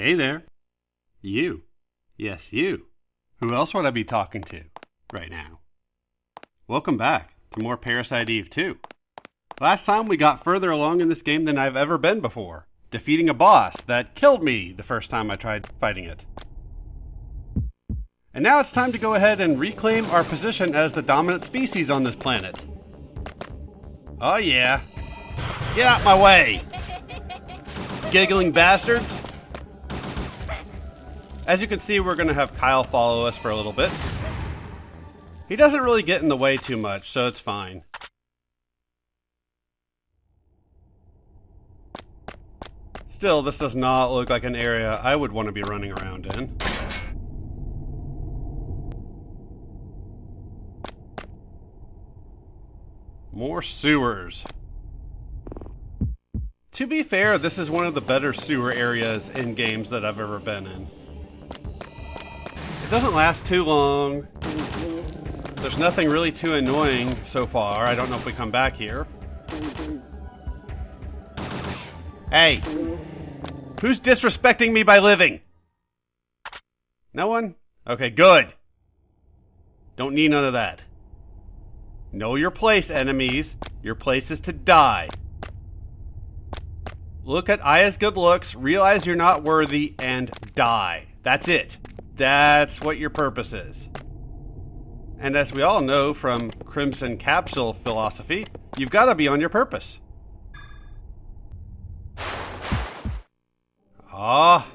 Hey there. You. Yes, you. Who else would I be talking to right now? Welcome back to more Parasite Eve 2. Last time we got further along in this game than I've ever been before, defeating a boss that killed me the first time I tried fighting it. And now it's time to go ahead and reclaim our position as the dominant species on this planet. Oh yeah. Get out my way! Giggling bastards! As you can see, we're going to have Kyle follow us for a little bit. He doesn't really get in the way too much, so it's fine. Still, this does not look like an area I would want to be running around in. More sewers. To be fair, this is one of the better sewer areas in games that I've ever been in. It doesn't last too long. There's nothing really too annoying so far. I don't know if we come back here. Hey! Who's disrespecting me by living? No one? Okay, good. Don't need none of that. Know your place, enemies. Your place is to die. Look at Aya's good looks, realize you're not worthy, and die. That's it. That's what your purpose is. And as we all know from Crimson Capsule philosophy, you've got to be on your purpose. Ah.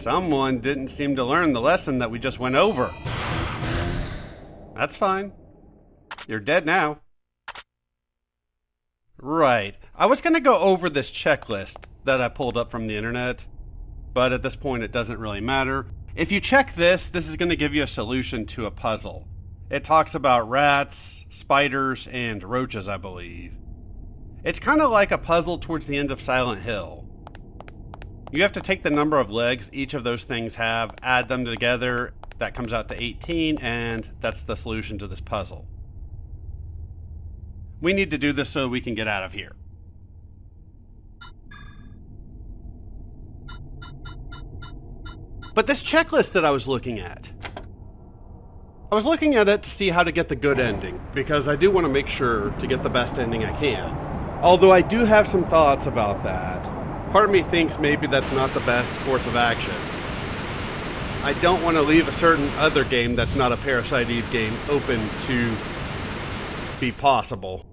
Someone didn't seem to learn the lesson that we just went over. That's fine. You're dead now. Right. I was going to go over this checklist that I pulled up from the internet, but at this point it doesn't really matter. If you check this is going to give you a solution to a puzzle. It talks about rats, spiders, and roaches, I believe. It's kind of like a puzzle towards the end of Silent Hill. You have to take the number of legs each of those things have, add them together, that comes out to 18, and that's the solution to this puzzle. We need to do this so we can get out of here. But this checklist that I was looking at it to see how to get the good ending, because I do want to make sure to get the best ending I can. Although I do have some thoughts about that. Part of me thinks maybe that's not the best course of action. I don't want to leave a certain other game that's not a Parasite Eve game open to be possible.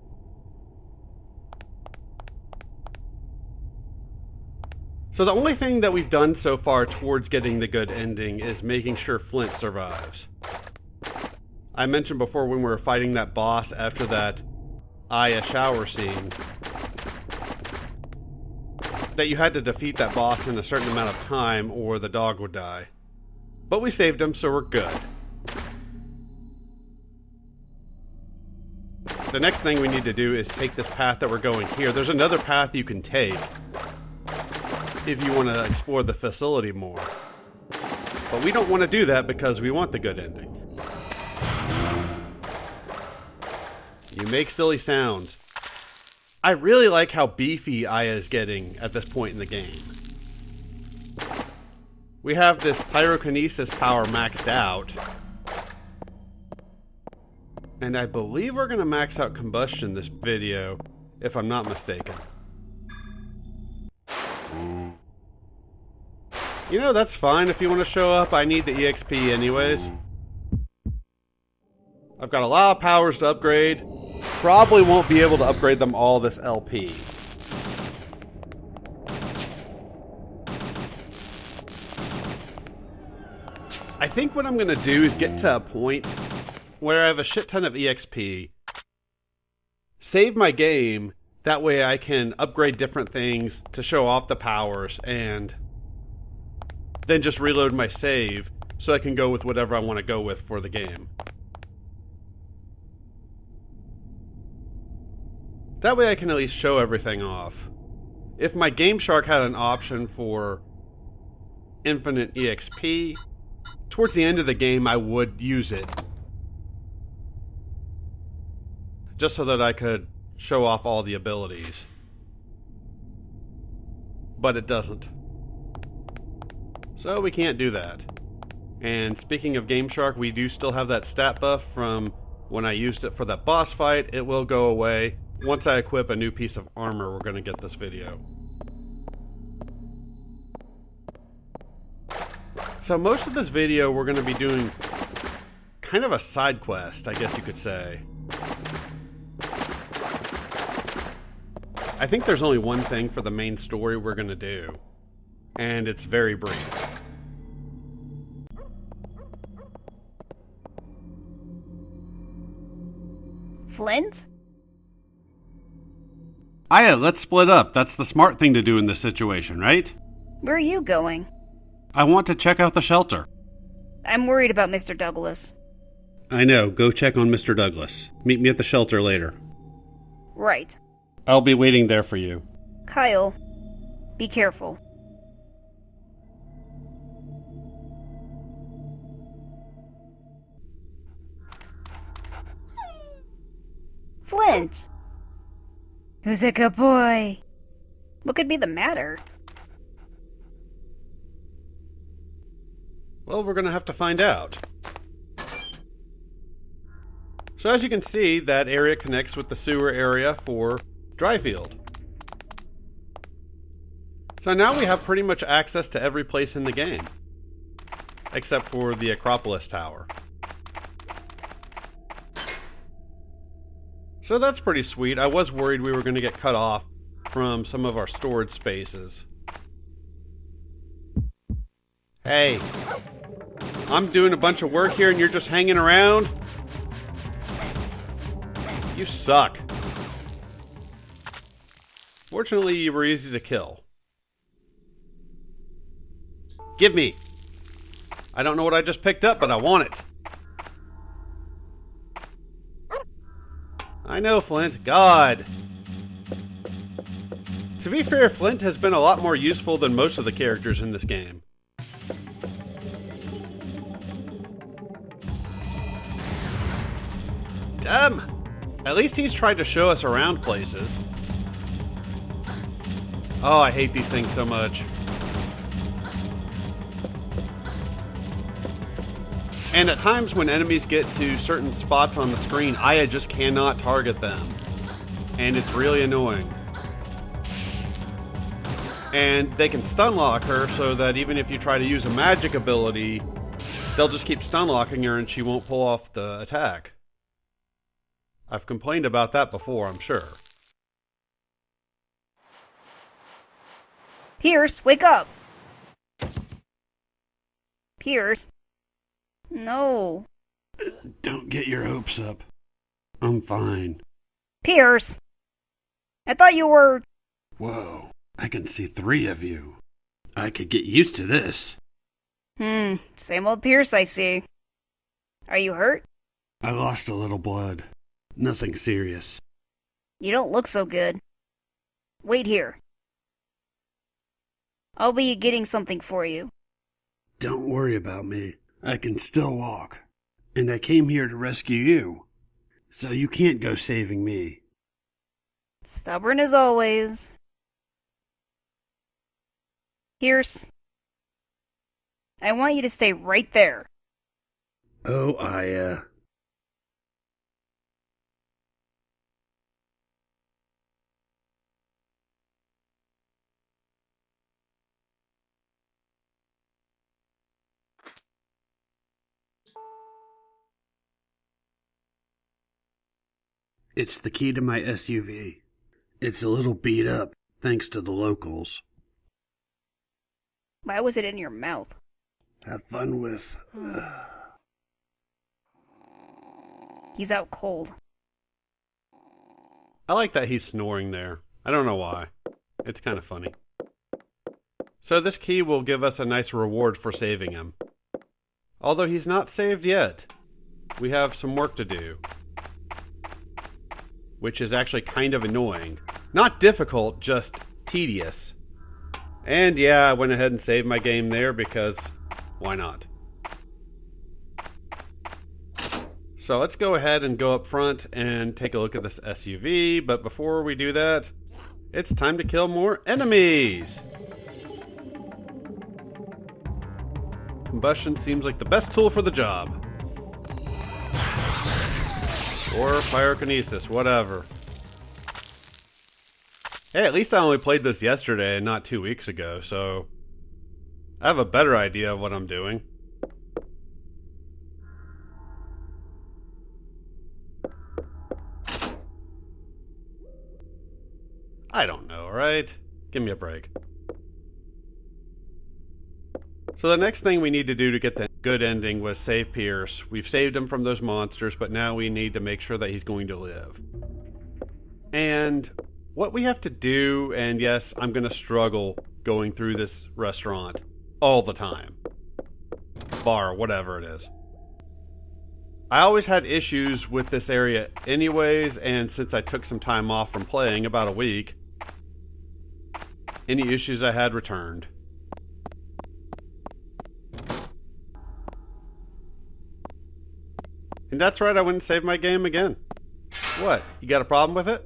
So the only thing that we've done so far towards getting the good ending is making sure Flint survives. I mentioned before when we were fighting that boss after that Aya shower scene that you had to defeat that boss in a certain amount of time or the dog would die. But we saved him, so we're good. The next thing we need to do is take this path that we're going here. There's another path you can take if you want to explore the facility more. But we don't want to do that because we want the good ending. You make silly sounds. I really like how beefy Aya is getting at this point in the game. We have this pyrokinesis power maxed out. And I believe we're going to max out combustion this video, if I'm not mistaken. You know, that's fine if you want to show up. I need the EXP anyways. I've got a lot of powers to upgrade. Probably won't be able to upgrade them all this LP. I think what I'm going to do is get to a point where I have a shit ton of EXP, save my game, that way I can upgrade different things to show off the powers, and then just reload my save so I can go with whatever I want to go with for the game. That way I can at least show everything off. If my Game Shark had an option for infinite EXP, towards the end of the game I would use it. Just so that I could show off all the abilities. but it doesn't. So we can't do that. And speaking of Game Shark, we do still have that stat buff from when I used it for that boss fight. It will go away. Once I equip a new piece of armor, we're going to get this video. So most of this video we're going to be doing kind of a side quest, I guess you could say. I think there's only one thing for the main story we're going to do, and it's very brief. Flint? Aya, let's split up. That's the smart thing to do in this situation, right? Where are you going? I want to check out the shelter. I'm worried about Mr. Douglas. I know. Go check on Mr. Douglas. Meet me at the shelter later. Right. I'll be waiting there for you. Kyle, be careful. Flint! Who's a good boy? What could be the matter? Well, we're going to have to find out. So as you can see, that area connects with the sewer area for Dryfield. So now we have pretty much access to every place in the game, except for the Acropolis Tower. So that's pretty sweet. I was worried we were going to get cut off from some of our storage spaces. Hey, I'm doing a bunch of work here and you're just hanging around? You suck. Fortunately, you were easy to kill. Give me. I don't know what I just picked up, but I want it. I know, Flint. God. To be fair, Flint has been a lot more useful than most of the characters in this game. Damn. At least he's tried to show us around places. Oh, I hate these things so much. And at times when enemies get to certain spots on the screen, Aya just cannot target them. And it's really annoying. And they can stun lock her so that even if you try to use a magic ability, they'll just keep stun locking her and she won't pull off the attack. I've complained about that before, I'm sure. Pierce, wake up! Pierce? No. Don't get your hopes up. I'm fine. Pierce! I thought you were... Whoa, I can see 3 of you. I could get used to this. Same old Pierce I see. Are you hurt? I lost a little blood. Nothing serious. You don't look so good. Wait here. I'll be getting something for you. Don't worry about me. I can still walk. And I came here to rescue you. So you can't go saving me. Stubborn as always. Pierce, I want you to stay right there. Oh, Aya. It's the key to my SUV. It's a little beat up, thanks to the locals. Why was it in your mouth? Have fun with... He's out cold. I like that he's snoring there. I don't know why. It's kind of funny. So this key will give us a nice reward for saving him. Although he's not saved yet. We have some work to do. Which is actually kind of annoying. Not difficult, just tedious. And yeah, I went ahead and saved my game there because why not? So let's go ahead and go up front and take a look at this SUV. But before we do that, It's time to kill more enemies! Combustion seems like the best tool for the job. Or pyrokinesis, whatever. Hey, at least I only played this yesterday and not 2 weeks ago, so I have a better idea of what I'm doing. I don't know, right? Give me a break. So the next thing we need to do to get the good ending was save Pierce. We've saved him from those monsters, but now we need to make sure that he's going to live. And what we have to do, and yes, I'm going to struggle going through this restaurant all the time. Bar, whatever it is. I always had issues with this area anyways, and since I took some time off from playing, about a week, any issues I had returned. And that's right, I went and saved my game again. What, you got a problem with it?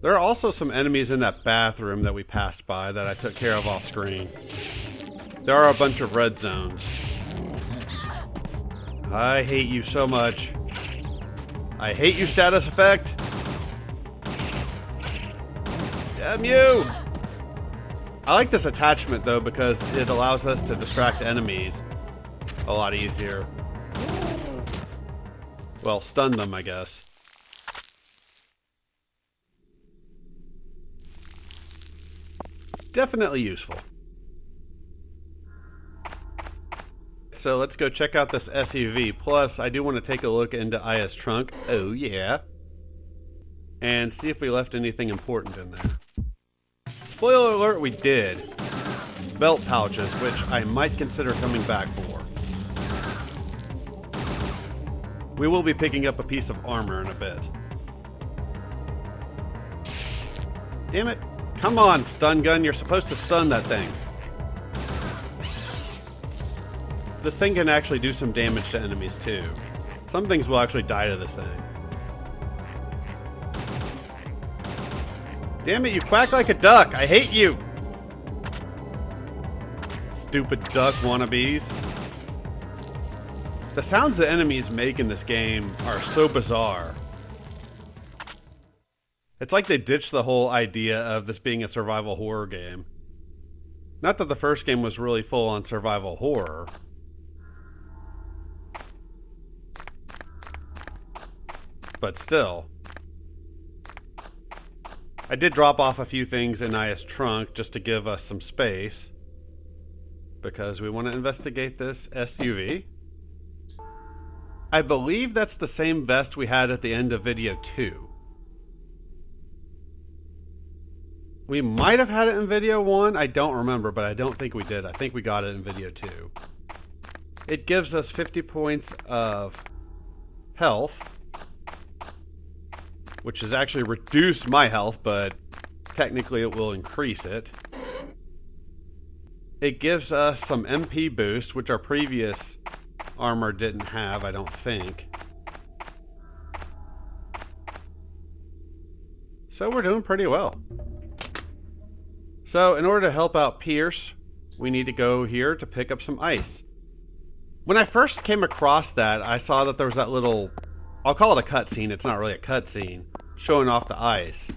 There are also some enemies in that bathroom that we passed by that I took care of off screen. There are a bunch of red zones. I hate you so much. I hate you, status effect. Damn you! I like this attachment though because it allows us to distract enemies a lot easier. Well, stun them, I guess. Definitely useful. So let's go check out this SUV. Plus, I do want to take a look into Aya's trunk. Oh yeah. And see if we left anything important in there. Spoiler alert, we did. Belt pouches, which I might consider coming back for. We will be picking up a piece of armor in a bit. Damn it. Come on, stun gun. You're supposed to stun that thing. This thing can actually do some damage to enemies too. Some things will actually die to this thing. Damn it, you quack like a duck. I hate you. Stupid duck wannabes. The sounds the enemies make in this game are so bizarre. It's like they ditched the whole idea of this being a survival horror game. Not that the first game was really full on survival horror. But still. I did drop off a few things in Aya's trunk just to give us some space. Because we want to investigate this SUV. I believe that's the same vest we had at the end of video 2. We might have had it in video 1, I don't remember, but I don't think we did. I think we got it in video 2. It gives us 50 points of health, which has actually reduced my health, but technically it will increase it. It gives us some MP boost, which our previous armor didn't have, I don't think. So we're doing pretty well. So in order to help out Pierce, we need to go here to pick up some ice. When I first came across that, I saw that there was that little, I'll call it a cutscene, it's not really a cutscene, showing off the ice.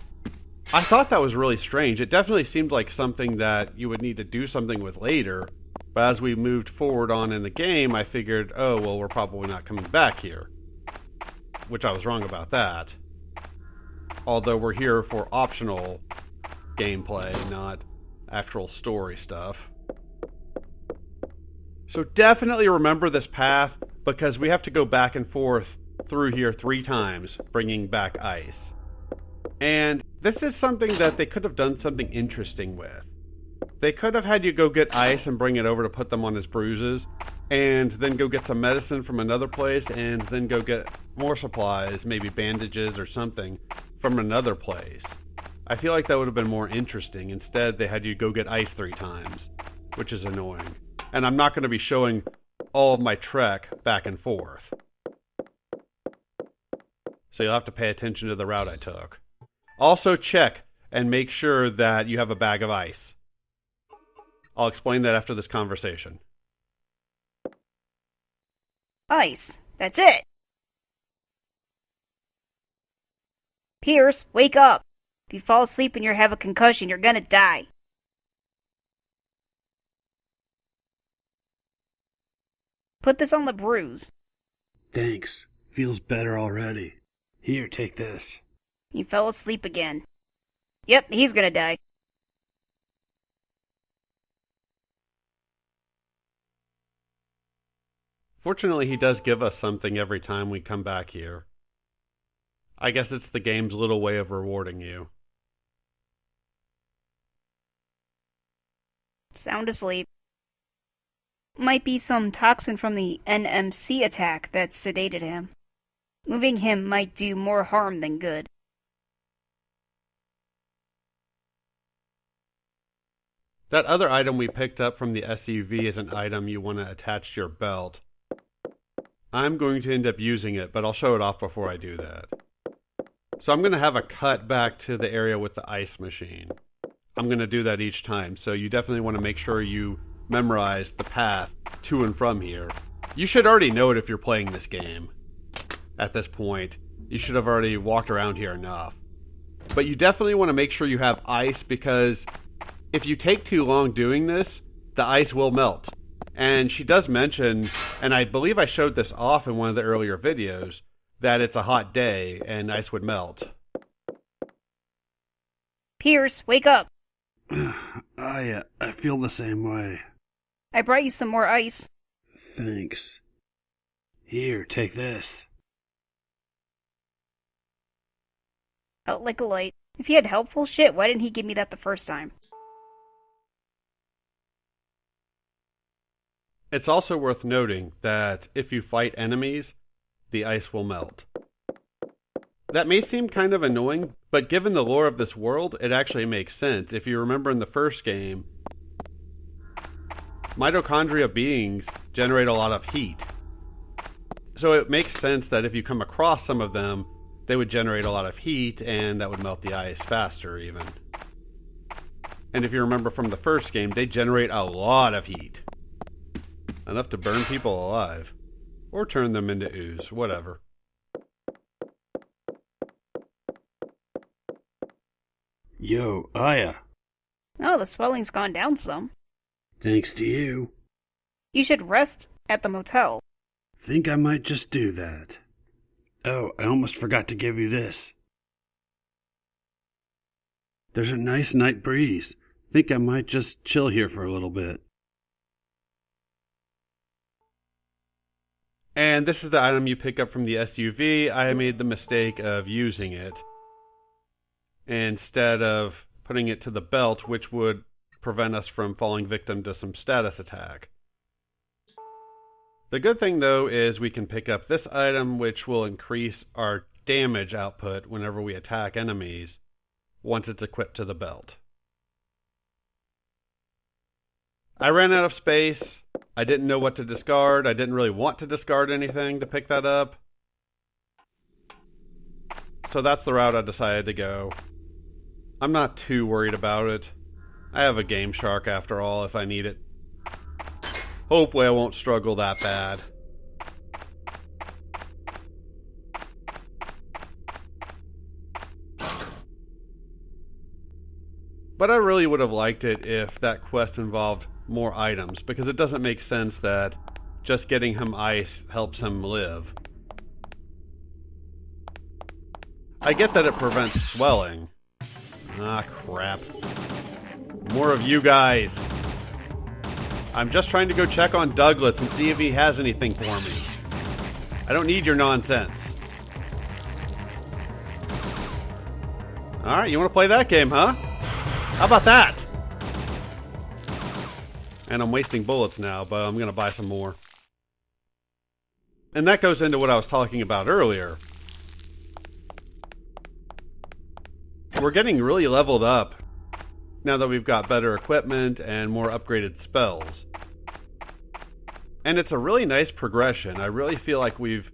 I thought that was really strange. It definitely seemed like something that you would need to do something with later, but as we moved forward on in the game, I figured, oh, well, we're probably not coming back here. Which I was wrong about that. Although we're here for optional gameplay, not actual story stuff. So definitely remember this path, because we have to go back and forth through here 3 times, bringing back ice. And this is something that they could have done something interesting with. They could have had you go get ice and bring it over to put them on his bruises, and then go get some medicine from another place, and then go get more supplies, maybe bandages or something, from another place. I feel like that would have been more interesting. Instead, they had you go get ice 3 times, which is annoying. And I'm not going to be showing all of my trek back and forth. So you'll have to pay attention to the route I took. Also check and make sure that you have a bag of ice. I'll explain that after this conversation. Ice. That's it. Pierce, wake up. If you fall asleep and you have a concussion, you're gonna die. Put this on the bruise. Thanks. Feels better already. Here, take this. He fell asleep again. Yep, he's gonna die. Fortunately, he does give us something every time we come back here. I guess it's the game's little way of rewarding you. Sound asleep. Might be some toxin from the NMC attack that sedated him. Moving him might do more harm than good. That other item we picked up from the SUV is an item you want to attach to your belt. I'm going to end up using it, but I'll show it off before I do that. So I'm going to have a cut back to the area with the ice machine. I'm going to do that each time, so you definitely want to make sure you memorize the path to and from here. You should already know it if you're playing this game. At this point, you should have already walked around here enough. But you definitely want to make sure you have ice, because if you take too long doing this, the ice will melt. And she does mention, and I believe I showed this off in one of the earlier videos, that it's a hot day and ice would melt. Pierce, wake up. I feel the same way. I brought you some more ice. Thanks. Here, take this. Out like a light. If he had helpful shit, why didn't he give me that the first time? It's also worth noting that if you fight enemies, the ice will melt. That may seem kind of annoying, but given the lore of this world, it actually makes sense. If you remember in the first game, mitochondria beings generate a lot of heat. So it makes sense that if you come across some of them, they would generate a lot of heat, and that would melt the ice faster even. And if you remember from the first game, they generate a lot of heat. Enough to burn people alive. Or turn them into ooze, whatever. Yo, Aya. Oh, the swelling's gone down some. Thanks to you. You should rest at the motel. Think I might just do that. Oh, I almost forgot to give you this. There's a nice night breeze. Think I might just chill here for a little bit. And this is the item you pick up from the SUV. I made the mistake of using it instead of putting it to the belt, which would prevent us from falling victim to some status attack. The good thing, though, is we can pick up this item, which will increase our damage output whenever we attack enemies once it's equipped to the belt. I ran out of space. I didn't know what to discard. I didn't really want to discard anything to pick that up. So that's the route I decided to go. I'm not too worried about it. I have a Game Shark after all if I need it. Hopefully I won't struggle that bad. But I really would have liked it if that quest involved more items, because it doesn't make sense that just getting him ice helps him live. I get that it prevents swelling. Ah, crap. More of you guys. I'm just trying to go check on Douglas and see if he has anything for me. I don't need your nonsense. Alright, you want to play that game, huh? How about that? And I'm wasting bullets now, but I'm going to buy some more. And that goes into what I was talking about earlier. We're getting really leveled up now that we've got better equipment and more upgraded spells. And it's a really nice progression. I really feel like we've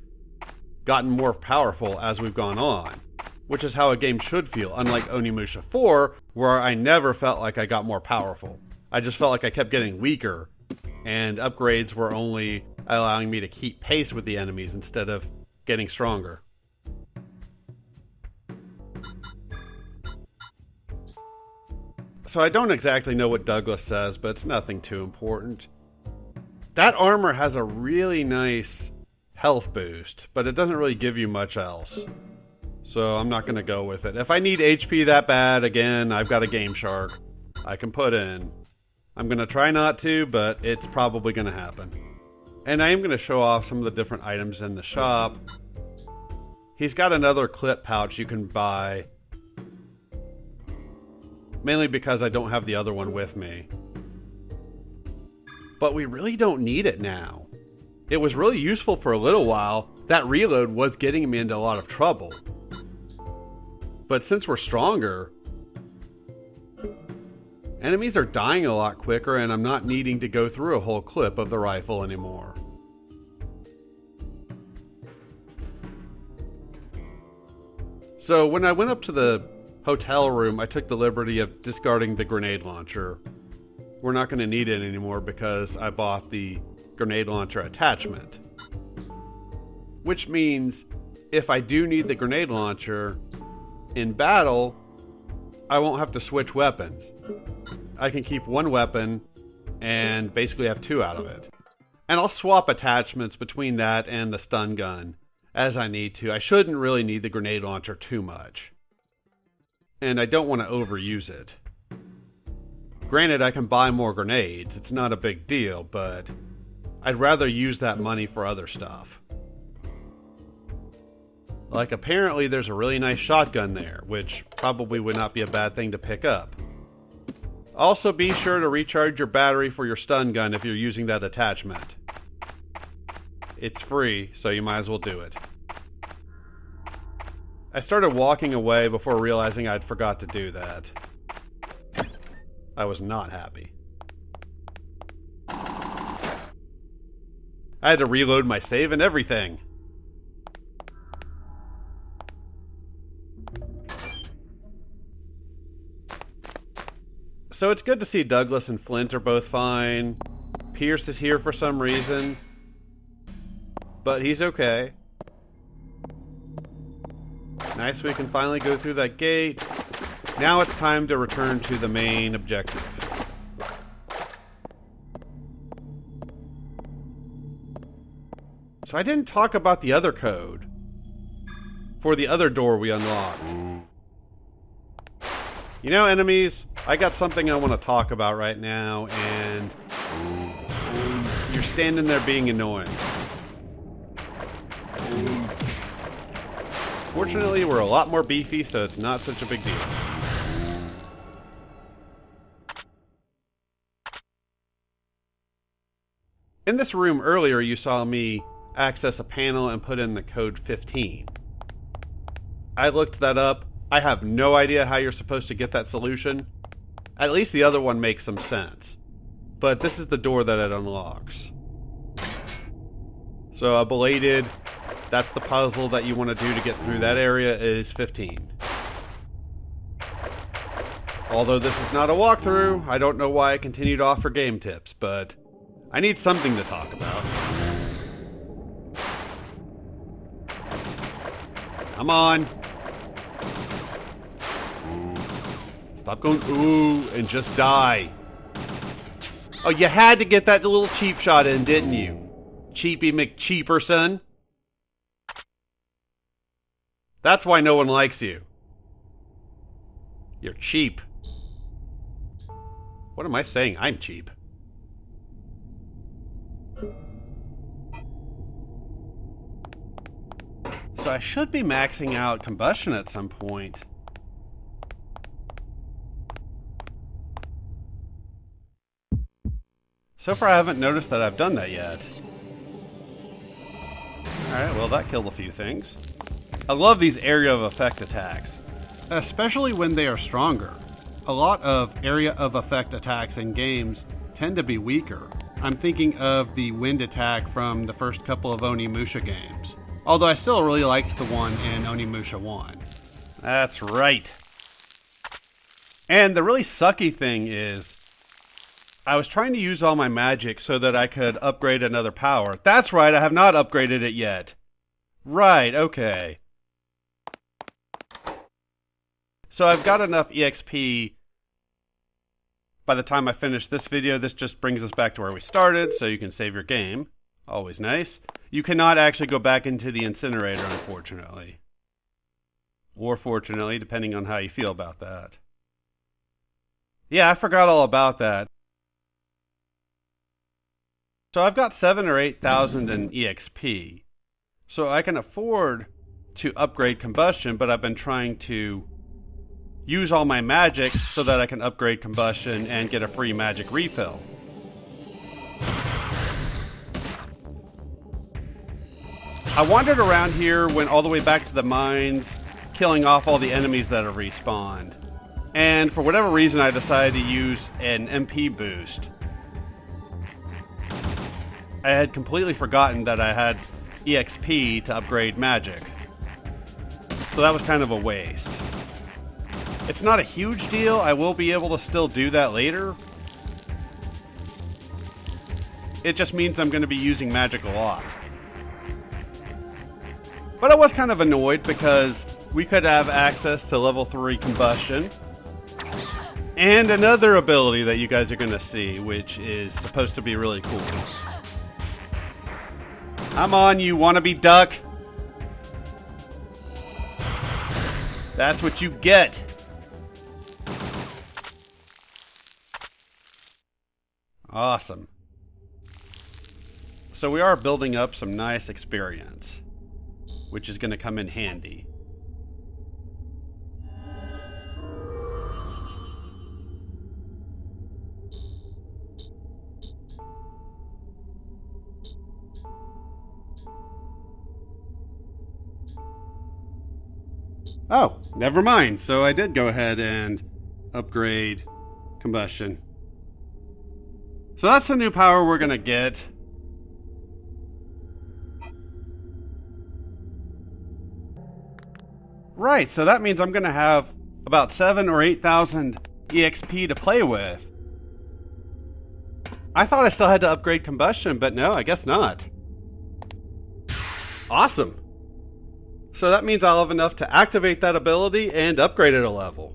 gotten more powerful as we've gone on. which is how a game should feel, unlike Onimusha 4, where I never felt like I got more powerful. I just felt like I kept getting weaker, and upgrades were only allowing me to keep pace with the enemies instead of getting stronger. So I don't exactly know what Douglas says, but it's nothing too important. That armor has a really nice health boost, but it doesn't really give you much else. So I'm not going to go with it. If I need HP that bad, again, I've got a Game Shark I can put in. I'm going to try not to, but it's probably going to happen. And I am going to show off some of the different items in the shop. He's got another clip pouch you can buy, mainly because I don't have the other one with me. But we really don't need it now. It was really useful for a little while. That reload was getting me into a lot of trouble. But since we're stronger, enemies are dying a lot quicker, and I'm not needing to go through a whole clip of the rifle anymore. So when I went up to the hotel room, I took the liberty of discarding the grenade launcher. We're not going to need it anymore because I bought the grenade launcher attachment. Which means if I do need the grenade launcher in battle, I won't have to switch weapons. I can keep one weapon and basically have two out of it. And I'll swap attachments between that and the stun gun as I need to. I shouldn't really need the grenade launcher too much. And I don't want to overuse it. Granted, I can buy more grenades. It's not a big deal, but I'd rather use that money for other stuff. Like, apparently there's a really nice shotgun there, which probably would not be a bad thing to pick up. Also, be sure to recharge your battery for your stun gun if you're using that attachment. It's free, so you might as well do it. I started walking away before realizing I'd forgot to do that. I was not happy. I had to reload my save and everything. So it's good to see Douglas and Flint are both fine. Pierce is here for some reason, but he's okay. Nice, we can finally go through that gate. Now it's time to return to the main objective. So I didn't talk about the other code for the other door we unlocked. You know, enemies, I got something I want to talk about right now, and you're standing there being annoying. Fortunately, we're a lot more beefy, so it's not such a big deal. In this room earlier, you saw me access a panel and put in the code 15. I looked that up. I have no idea how you're supposed to get that solution. At least the other one makes some sense. But this is the door that it unlocks. So a belated, that's the puzzle that you want to do to get through that area, is 15. Although this is not a walkthrough, I don't know why I continue to offer game tips, but I need something to talk about. Come on. Stop going ooh and just die. Oh, you had to get that little cheap shot in, didn't you? Cheapy McCheaperson. That's why no one likes you. You're cheap. What am I saying? I'm cheap. So I should be maxing out combustion at some point. So far I haven't noticed that I've done that yet. Alright, well that killed a few things. I love these area of effect attacks, especially when they are stronger. A lot of area of effect attacks in games tend to be weaker. I'm thinking of the wind attack from the first couple of Onimusha games. Although I still really liked the one in Onimusha 1. That's right. And the really sucky thing is, I was trying to use all my magic so that I could upgrade another power. That's right, I have not upgraded it yet. Right, okay. So I've got enough EXP. By the time I finish this video, this just brings us back to where we started, so you can save your game. Always nice. You cannot actually go back into the incinerator, unfortunately. Or fortunately, depending on how you feel about that. Yeah, I forgot all about that. So I've got 7,000 or 8,000 in EXP. So I can afford to upgrade combustion, but I've been trying to use all my magic so that I can upgrade combustion and get a free magic refill. I wandered around here, went all the way back to the mines, killing off all the enemies that have respawned. And for whatever reason, I decided to use an MP boost. I had completely forgotten that I had EXP to upgrade magic. So that was kind of a waste. It's not a huge deal. I will be able to still do that later. It just means I'm going to be using magic a lot. But I was kind of annoyed because we could have access to level 3 combustion. And another ability that you guys are going to see, which is supposed to be really cool. Come on, you wannabe duck. That's what you get. Awesome. So we are building up some nice experience, which is going to come in handy. Oh, never mind. So I did go ahead and upgrade combustion. So that's the new power we're going to get. Right, so that means I'm going to have about 7,000 or 8,000 EXP to play with. I thought I still had to upgrade combustion, but no, I guess not. Awesome. So that means I'll have enough to activate that ability and upgrade it a level.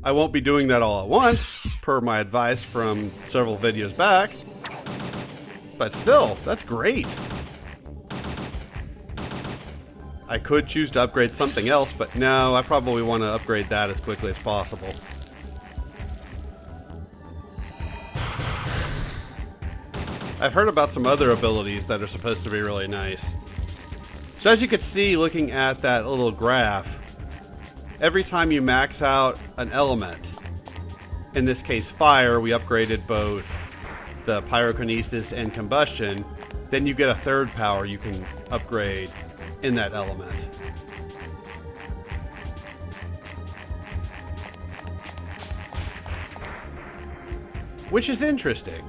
I won't be doing that all at once, per my advice from several videos back. But still, that's great. I could choose to upgrade something else, but no, I probably want to upgrade that as quickly as possible. I've heard about some other abilities that are supposed to be really nice. So as you can see, looking at that little graph, every time you max out an element, in this case fire, we upgraded both the pyrokinesis and combustion, then you get a third power you can upgrade in that element. Which is interesting.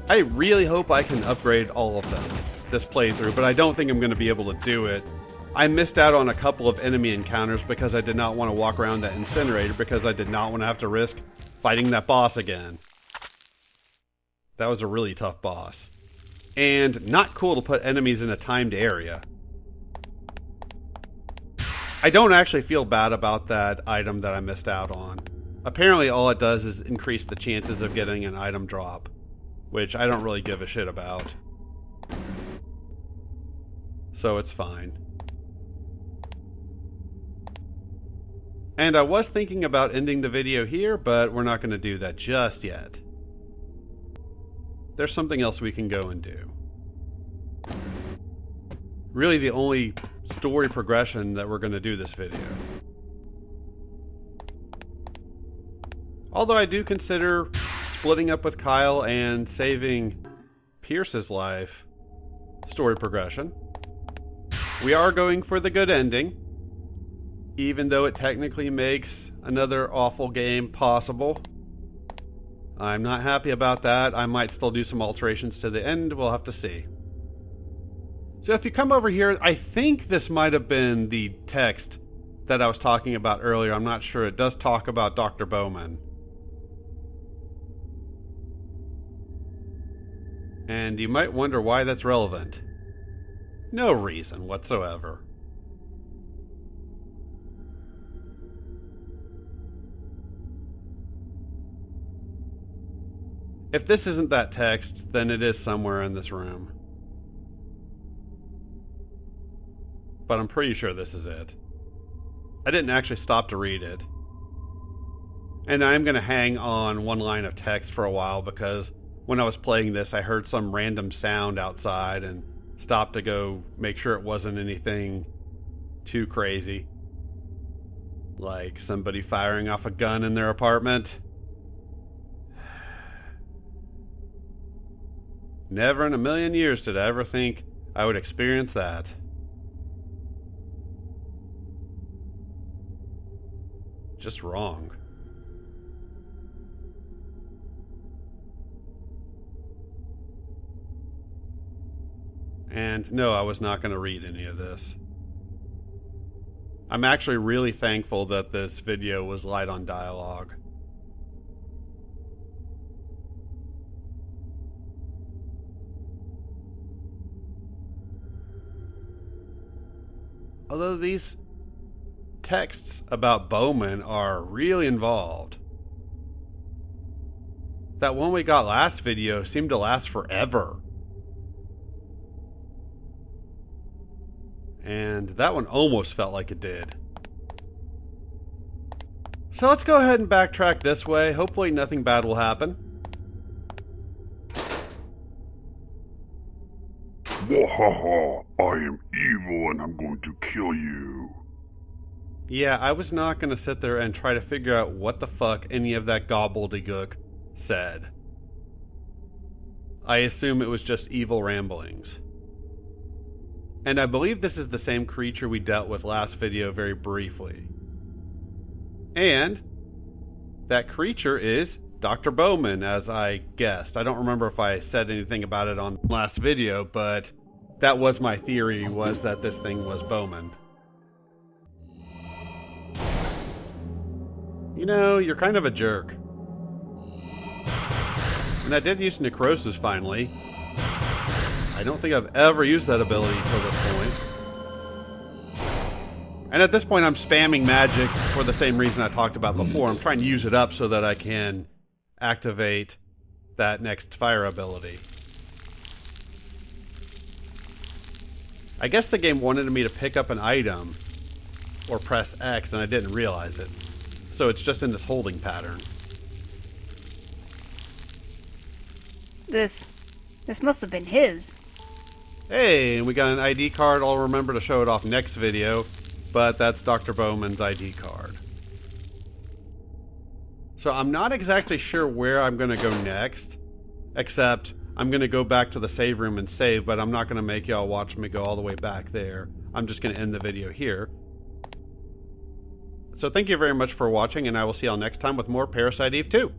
I really hope I can upgrade all of them this playthrough, but I don't think I'm going to be able to do it. I missed out on a couple of enemy encounters because I did not want to walk around that incinerator because I did not want to have to risk fighting that boss again. That was a really tough boss. And not cool to put enemies in a timed area. I don't actually feel bad about that item that I missed out on. Apparently all it does is increase the chances of getting an item drop, which I don't really give a shit about. So it's fine. And I was thinking about ending the video here, but we're not going to do that just yet. There's something else we can go and do. Really the only story progression that we're going to do this video. Although I do consider splitting up with Kyle and saving Pierce's life story progression. We are going for the good ending, even though it technically makes another awful game possible. I'm not happy about that. I might still do some alterations to the end. We'll have to see. So if you come over here, I think this might have been the text that I was talking about earlier, I'm not sure. It does talk about Dr. Bowman. And you might wonder why that's relevant. No reason whatsoever. If this isn't that text, then it is somewhere in this room. But I'm pretty sure this is it. I didn't actually stop to read it. And I'm going to hang on one line of text for a while because when I was playing this, I heard some random sound outside and stopped to go make sure it wasn't anything too crazy. Like somebody firing off a gun in their apartment. Never in a million years did I ever think I would experience that. Just wrong. And no, I was not going to read any of this. I'm actually really thankful that this video was light on dialogue. Although these texts about Bowman are really involved. That one we got last video seemed to last forever. And that one almost felt like it did. So let's go ahead and backtrack this way. Hopefully nothing bad will happen. Wahaha, I am evil and I'm going to kill you. Yeah, I was not going to sit there and try to figure out what the fuck any of that gobbledygook said. I assume it was just evil ramblings. And I believe this is the same creature we dealt with last video very briefly. And that creature is Dr. Bowman, as I guessed. I don't remember if I said anything about it on last video, but that was my theory, was that this thing was Bowman. You know, you're kind of a jerk. And I did use Necrosis finally. I don't think I've ever used that ability until this point. And at this point I'm spamming magic for the same reason I talked about before. I'm trying to use it up so that I can activate that next fire ability. I guess the game wanted me to pick up an item or press X and I didn't realize it. So it's just in this holding pattern. This must have been his. Hey, and we got an ID card. I'll remember to show it off next video, but that's Dr. Bowman's ID card. So I'm not exactly sure where I'm going to go next, except I'm going to go back to the save room and save, but I'm not going to make y'all watch me go all the way back there. I'm just going to end the video here. So thank you very much for watching, and I will see y'all next time with more Parasite Eve 2.